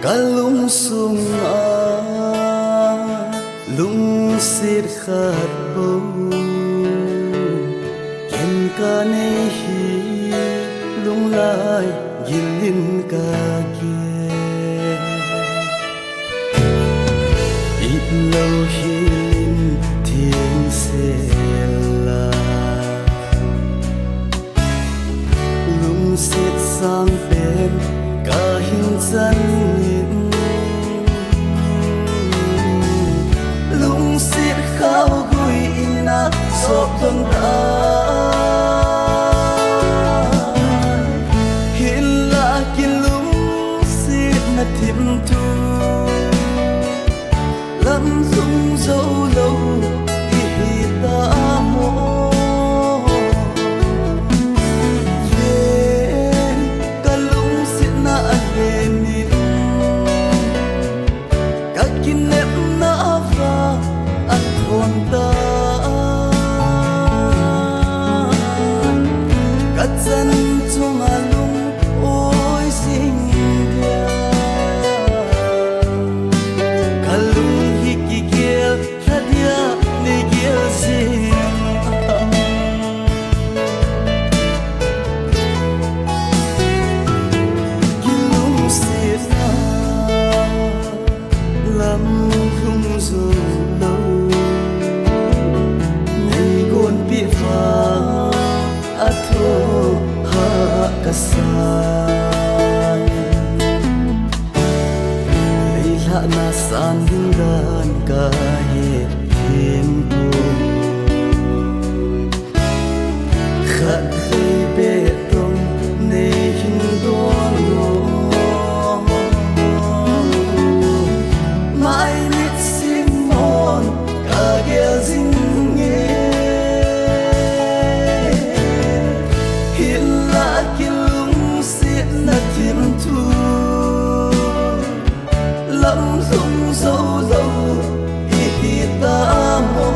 cả lung sung lung sir khát bầu ken ca nei hi lung lai gilin ca kia ít lâu hilin thiên se la lung sét sang bên cả hình dân lung sét khao gui ina sop ton ta hin la ki lung sét na thim thu lam dung dâu lâu hi ta mo na san dan ka he thêm cô khát khơi bê tông nê hình đoan ngô mai nít sim mòn cả ghé dinh nghe hiện là kia lung xiết na thêm thu lắm dung dâu lâu hi ta mô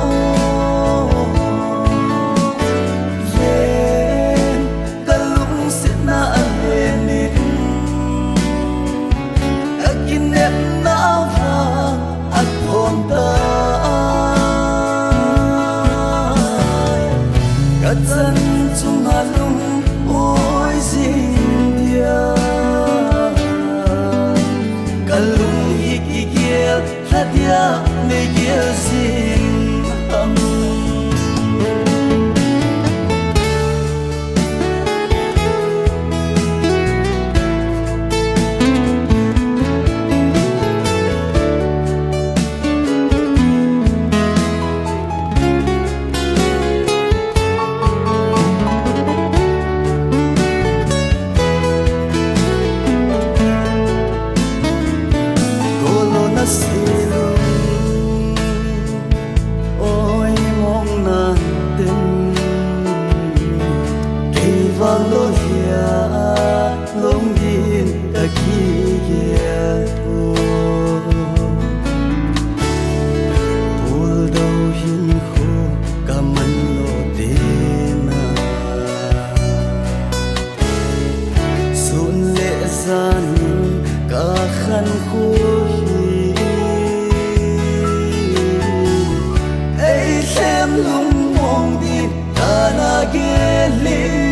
lên cả lũng sẽ na lên nít akin em na va at hồn ta cả dân chung hà lung ôi dinh dia cả lũng dia ne gezin vang lo hia long din ta kia pul đâu hin kho ka man lo de na sun le san ka khan khu hi ei sem lung mong din ta na ge li